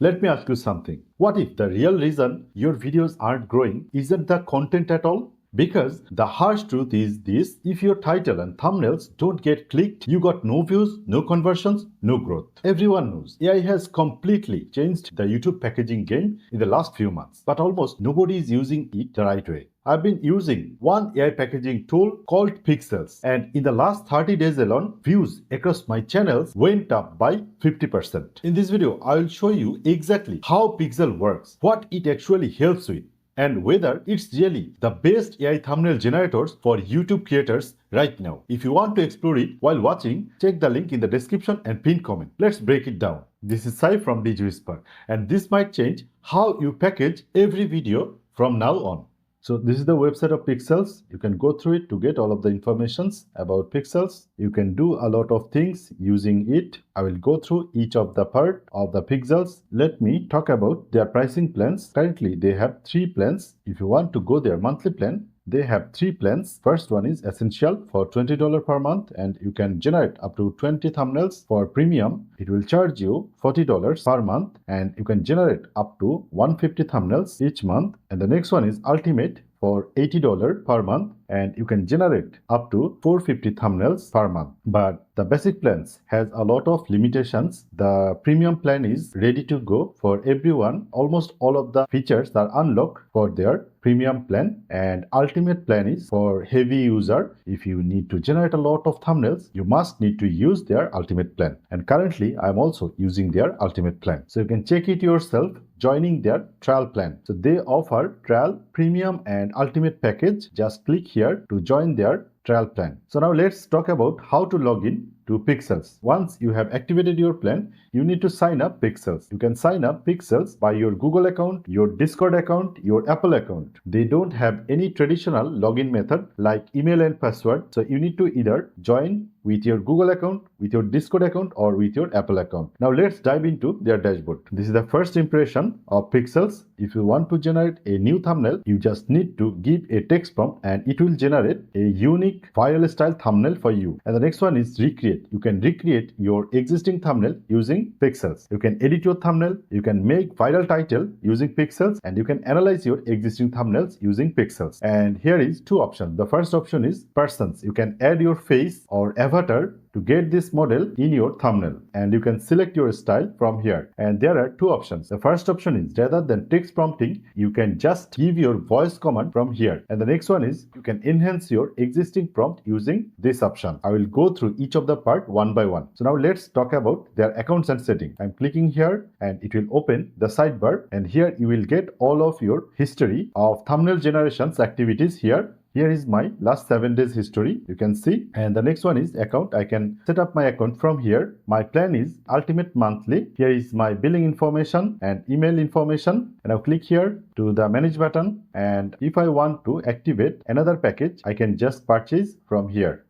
Let me ask you something. What if the real reason your videos aren't growing isn't the content at all? Because the harsh truth is this: if your title and thumbnails don't get clicked, you got no views, no conversions, no growth. Everyone knows AI has completely changed the YouTube packaging game in the last few months, but almost nobody is using it the right way. I've been using one AI packaging tool called Pikzels, and in the last 30 days alone, views across my channels went up by 50%. In this video, I will show you exactly how Pikzel works, what it actually helps with, and whether it's really the best AI thumbnail generators for YouTube creators right now. If you want to explore it while watching, check the link in the description and pinned comment. Let's break it down. This is Sai from DigiWhisper, and this might change how you package every video from now on. So this is the website of Pikzels. You can go through it to get all of the informations about Pikzels. You can do a lot of things using it. I will go through each of the part of the Pikzels. Let me talk about their pricing plans. Currently, they have 3 plans. If you want to go their monthly plan, they have 3 plans. First one is Essential for $20 per month, and you can generate up to 20 thumbnails. For Premium, it will charge you $40 per month, and you can generate up to 150 thumbnails each month. And the next one is Ultimate for $80 per month, and you can generate up to 450 thumbnails per month. But the basic plans has a lot of limitations. The premium plan is ready to go for everyone. Almost all of the features are unlocked for their premium plan, and ultimate plan is for heavy user. If you need to generate a lot of thumbnails, you must need to use their ultimate plan. And currently I'm also using their ultimate plan, so you can check it yourself joining their trial plan. So they offer trial, premium and ultimate package. Just click here to join their trial plan. So now let's talk about how to log in to Pikzels. Once you have activated your plan, you need to sign up Pikzels. You can sign up Pikzels by your Google account, your Discord account, your Apple account. They don't have any traditional login method like email and password. So you need to either join with your Google account, with your Discord account, or with your Apple account. Now let's dive into their dashboard. This is the first impression of Pikzels. If you want to generate a new thumbnail, you just need to give a text prompt and it will generate a unique viral style thumbnail for you. And the next one is recreate. You can recreate your existing thumbnail using Pikzels. You can edit your thumbnail, you can make viral title using Pikzels, and you can analyze your existing thumbnails using Pikzels. And here is 2 options. The first option is persons. You can add your face or avatar to get this model in your thumbnail, and you can select your style from here. And there are 2 options. The first option is rather than text prompting, you can just give your voice command from here. And the next one is you can enhance your existing prompt using this option. I will go through each of the part one by one. So now let's talk about their accounts and setting. I'm clicking here and it will open the sidebar, and here you will get all of your history of thumbnail generations activities here. Here is my last 7 days history, you can see. And the next one is account. I can set up my account from here. My plan is ultimate monthly. Here is my billing information and email information. And I'll click here to the manage button. And if I want to activate another package, I can just purchase from here.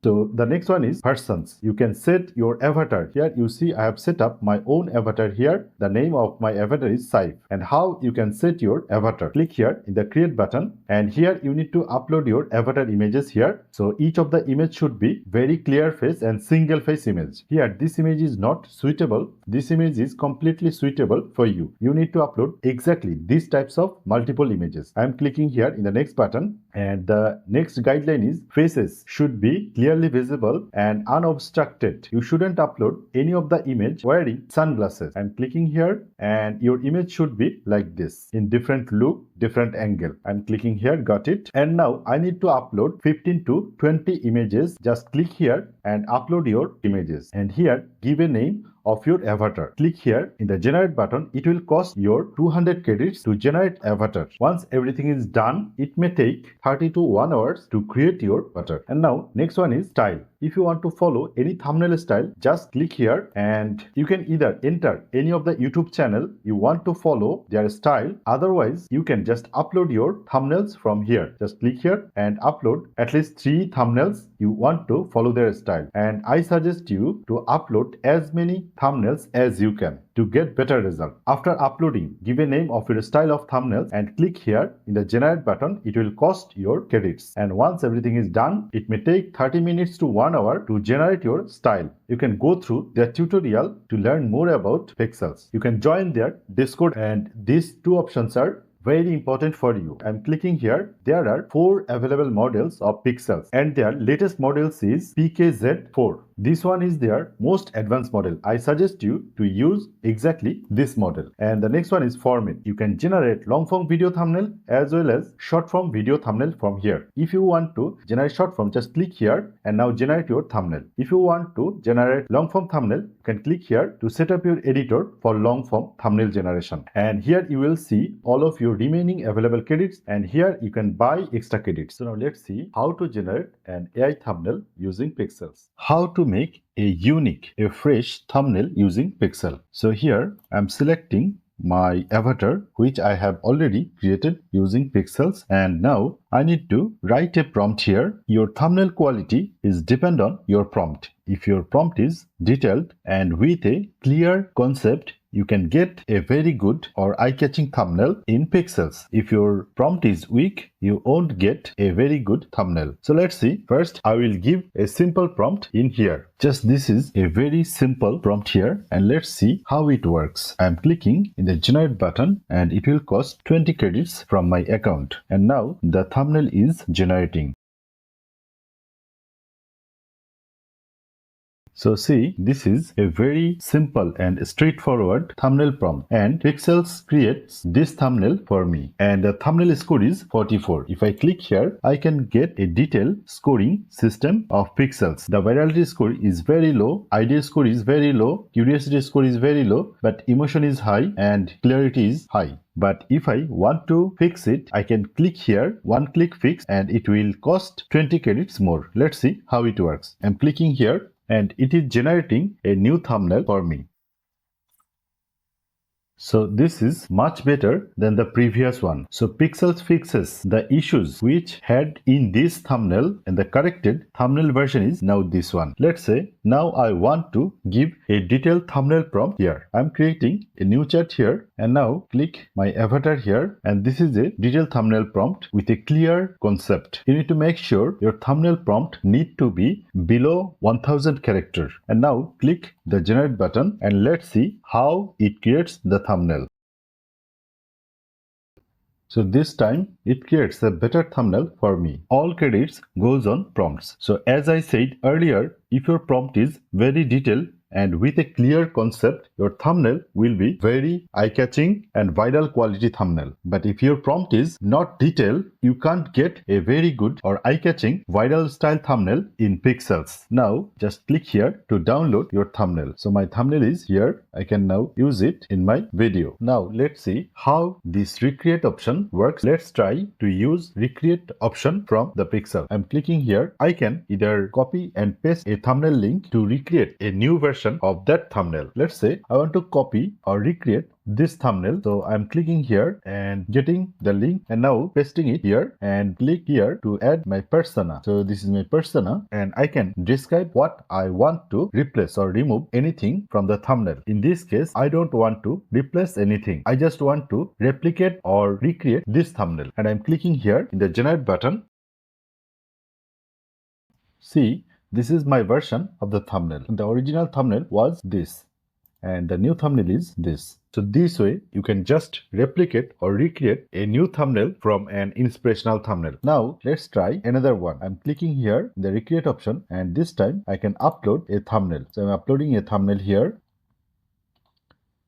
So the next one is persons. You can set your avatar. Here you see I have set up my own avatar here. The name of my avatar is Saif. And how you can set your avatar. Click here in the create button, and here you need to upload your avatar images here. So each of the image should be very clear face and single face image. Here this image is not suitable. This image is completely suitable for you. You need to upload exactly these types of multiple images. I am clicking here in the next button, and the next guideline is faces should be clearly visible and unobstructed. You shouldn't upload any of the image wearing sunglasses. I'm clicking here, and your image should be like this in different look, different angle. I'm clicking here, got it. And now I need to upload 15 to 20 images. Just click here and upload your images, and here give a name of your avatar. Click here in the generate button. It will cost your 200 credits to generate avatar. Once everything is done, it may take 30 to 1 hours to create your avatar. And now next one is style. If you want to follow any thumbnail style, just click here, and you can either enter any of the YouTube channel you want to follow their style. Otherwise, you can just upload your thumbnails from here. Just click here and upload at least 3 thumbnails you want to follow their style. And I suggest you to upload as many thumbnails as you can to get better result. After uploading, give a name of your style of thumbnails and click here in the generate button. It will cost your credits. And once everything is done, it may take 30 minutes to 1 1 hour to generate your style. You can go through their tutorial to learn more about Pikzels. You can join their Discord, and these two options are very important for you. I'm clicking here. There are 4 available models of Pikzels, and their latest models is PKZ4. This one is their most advanced model. I suggest you to use exactly this model. And the next one is format. You can generate long form video thumbnail as well as short form video thumbnail from here. If you want to generate short form, just click here and now generate your thumbnail. If you want to generate long form thumbnail, you can click here to set up your editor for long form thumbnail generation. And here you will see all of your remaining available credits, and here you can buy extra credits. So now let's see how to generate an AI thumbnail using Pikzels. How to make a unique, a fresh thumbnail using Pikzels. So here I'm selecting my avatar, which I have already created using Pikzels, and now I need to write a prompt here. Your thumbnail quality is depend on your prompt. If your prompt is detailed and with a clear concept, you can get a very good or eye-catching thumbnail in Pikzels. If your prompt is weak, you won't get a very good thumbnail. So let's see. First, I will give a simple prompt in here. Just this is a very simple prompt here, and let's see how it works. I'm clicking in the generate button and it will cost 20 credits from my account. And now the thumbnail is generating. So see, this is a very simple and straightforward thumbnail prompt, and Pikzels creates this thumbnail for me, and the thumbnail score is 44. If I click here, I can get a detailed scoring system of Pikzels. The virality score is very low, idea score is very low, curiosity score is very low, but emotion is high and clarity is high. But if I want to fix it, I can click here, one click fix, and it will cost 20 credits more. Let's see how it works. I'm clicking here and it is generating a new thumbnail for me. So this is much better than the previous one. So Pikzels fixes the issues which had in this thumbnail, and the corrected thumbnail version is now this one. Let's say now I want to give a detailed thumbnail prompt here. I'm creating a new chat here and now click my avatar here, and this is a detailed thumbnail prompt with a clear concept. You need to make sure your thumbnail prompt need to be below 1000 character. And now click the generate button and let's see how it creates the thumbnail. So this time it creates a better thumbnail for me. All credits goes on prompts. So as I said earlier, if your prompt is very detailed and with a clear concept, your thumbnail will be very eye-catching and viral quality thumbnail. But if your prompt is not detailed, you can't get a very good or eye-catching viral style thumbnail in Pikzels. Now just click here to download your thumbnail. So my thumbnail is here. I can now use it in my video. Now let's see how this recreate option works. Let's try to use recreate option from the Pikzels. I'm clicking here. I can either copy and paste a thumbnail link to recreate a new version of that thumbnail. Let's say I want to copy or recreate this thumbnail. So I'm clicking here and getting the link and now pasting it here and click here to add my persona. So this is my persona and I can describe what I want to replace or remove anything from the thumbnail. In this case, I don't want to replace anything. I just want to replicate or recreate this thumbnail, and I'm clicking here in the generate button. See, this is my version of the thumbnail. The original thumbnail was this, and the new thumbnail is this. So this way, you can just replicate or recreate a new thumbnail from an inspirational thumbnail. Now, let's try another one. I'm clicking here in the recreate option, and this time I can upload a thumbnail. So I'm uploading a thumbnail here.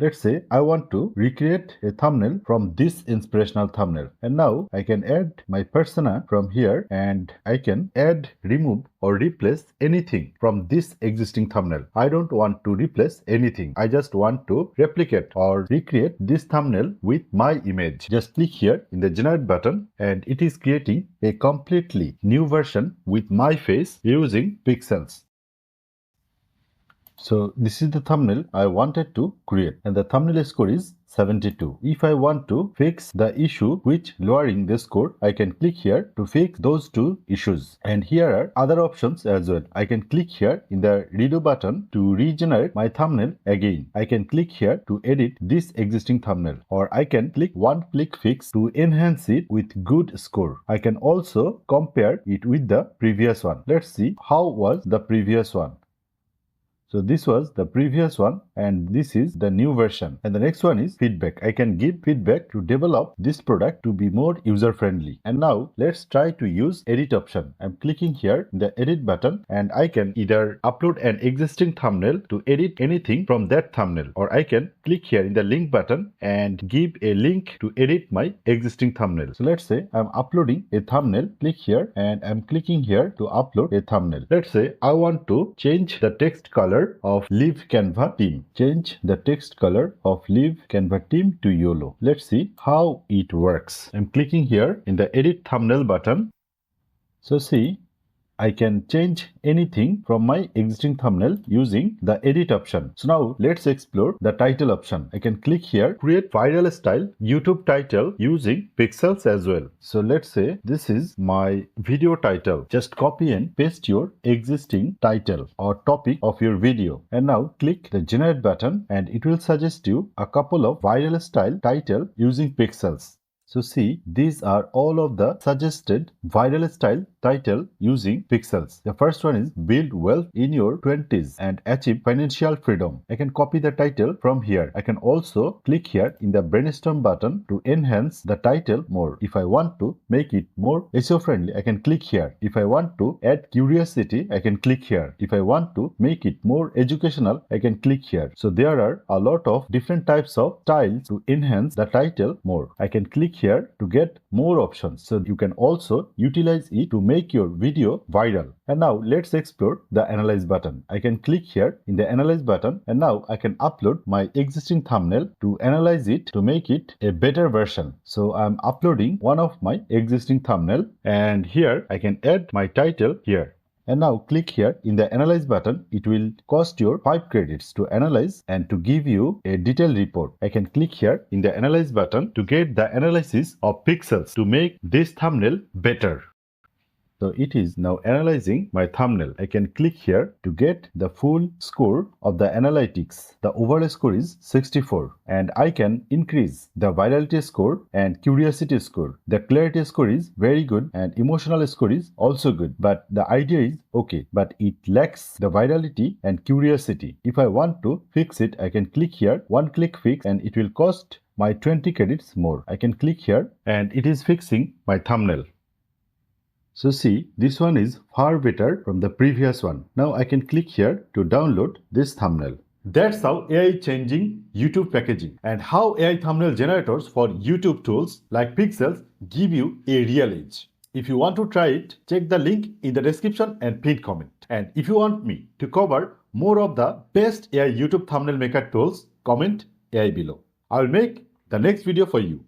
Let's say I want to recreate a thumbnail from this inspirational thumbnail, and now I can add my persona from here, and I can add, remove or replace anything from this existing thumbnail. I don't want to replace anything. I just want to replicate or recreate this thumbnail with my image. Just click here in the generate button and it is creating a completely new version with my face using Pikzels. So this is the thumbnail I wanted to create, and the thumbnail score is 72. If I want to fix the issue which lowering the score, I can click here to fix those two issues. And here are other options as well. I can click here in the redo button to regenerate my thumbnail again. I can click here to edit this existing thumbnail, or I can click one click fix to enhance it with good score. I can also compare it with the previous one. Let's see how was the previous one. So this was the previous one and this is the new version. And the next one is feedback. I can give feedback to develop this product to be more user friendly. And now let's try to use edit option. I'm clicking here in the edit button and I can either upload an existing thumbnail to edit anything from that thumbnail, or I can click here in the link button and give a link to edit my existing thumbnail. So let's say I'm uploading a thumbnail. Click here and I'm clicking here to upload a thumbnail. Let's say I want to change the text color of Leave Canva theme. Change the text color of Leave Canva theme to yellow. Let's see how it works. I'm clicking here in the edit thumbnail button. So see, I can change anything from my existing thumbnail using the edit option. So now let's explore the title option. I can click here, create viral style YouTube title using Pikzels as well. So let's say this is my video title. Just copy and paste your existing title or topic of your video. And now click the generate button and it will suggest you a couple of viral style title using Pikzels. So see, these are all of the suggested viral style title using Pikzels. The first one is Build Wealth in Your 20s and Achieve Financial Freedom. I can copy the title from here. I can also click here in the brainstorm button to enhance the title more. If I want to make it more SEO friendly, I can click here. If I want to add curiosity, I can click here. If I want to make it more educational, I can click here. So there are a lot of different types of styles to enhance the title more. I can click here to get more options, so you can also utilize it to make your video viral. And now let's explore the analyze button. I can click here in the analyze button and now I can upload my existing thumbnail to analyze it to make it a better version. So I'm uploading one of my existing thumbnail and here I can add my title here. And now click here in the analyze button. It will cost your 5 credits to analyze and to give you a detailed report. I can click here in the analyze button to get the analysis of pixels to make this thumbnail better. So it is now analyzing my thumbnail. I can click here to get the full score of the analytics. The overall score is 64 and I can increase the virality score and curiosity score. The clarity score is very good and emotional score is also good, but the idea is okay, but it lacks the virality and curiosity. If I want to fix it, I can click here, one click fix, and it will cost my 20 credits more. I can click here and it is fixing my thumbnail. So see, this one is far better from the previous one. Now I can click here to download this thumbnail. That's how AI is changing YouTube packaging and how AI thumbnail generators for YouTube tools like Pikzels give you a real edge. If you want to try it, check the link in the description and pinned comment. And if you want me to cover more of the best AI YouTube thumbnail maker tools, comment AI below. I will make the next video for you.